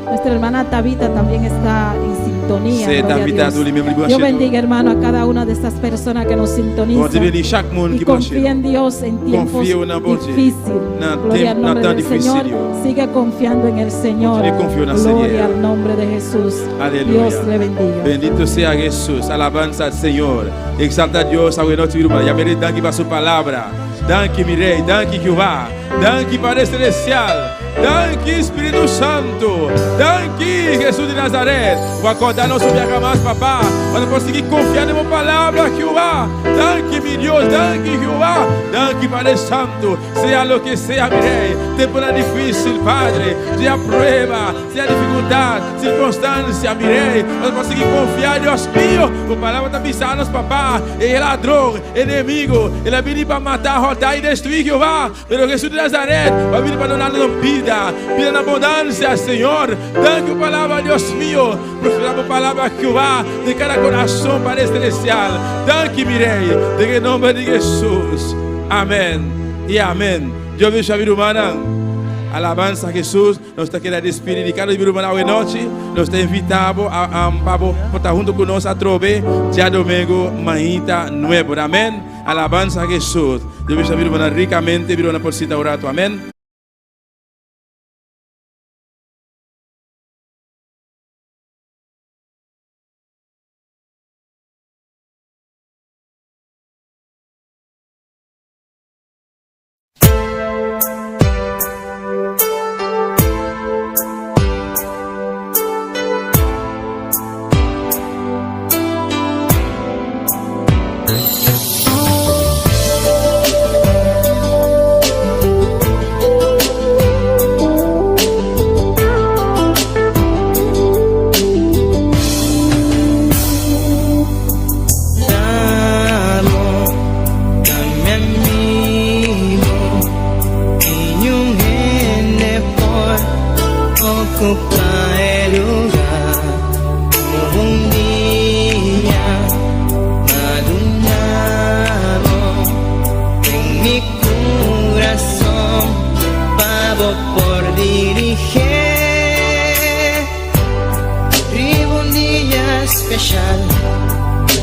Nuestra hermana Tabita también está en sintonía. C'est Gloria a Tabita Dios. tout lui même li branché Dios nou. bendiga, hermano, a cada una de estas personas que nos Bon Dieu sintonizan. bénit chaque monde Y qui branché confía en nou. Dios en tiempos Confíe en bon Dieu. difíciles. Nan Gloria al temps- nombre nan del temps difficile, Señor. yo. Sigue confiando en el Señor. Continue confiant dans le Gloria Seigneur. al nombre de Jesús. Aleluya. Dios le bendiga. Bendito sea Jesús. Alabanza al Señor. Exalta a Dios. A noite viruma. Ya veré danke para su palabra. Danke mi rey. Danke Jehová. Danke Padre Celestial. Danke Espírito Santo. Danke Jesús de Nazaret. Vou acordar nosso dia mais, papá. Para conseguir confiar na minha palavra, Jehová. Danke mi Dios. Danke Jehová. Danke Padre Santo. Sea lo que sea, mi rey. Temporada difícil, Padre. Sea prueba, sea dificuldade, circunstância, mi rey. Para conseguir confiar, Deus mío. A palavra está pisando, papá. Ele é ladrão, inimigo. Ele é vindo para matar, rodar e destruir, Jehová. Pero Jesus de Nazaret vai vir para dar vida. Vida na abundância, Senhor. Danke a palavra, Deus mío. Proclamamos a palavra, Jehová, de cada coração, Padre Celestial. Danke, mi rei. En nome de Jesus. Amém e amém. Deus bendiga a vida humana. Alabanza a Jesús. Nos está querendo despedir de cada vida humana hoje noite. Nos está invitado a estar junto conosco a trover dia domingo, manhã nuevo. Amém. Alabanza a Jesús. Deus bendiga a vida humana ricamente. Vida humana por cita orato. Amém.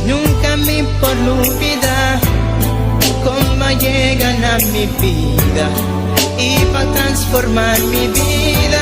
Nunca me por olvidar cómo llegan a mi vida y para transformar mi vida.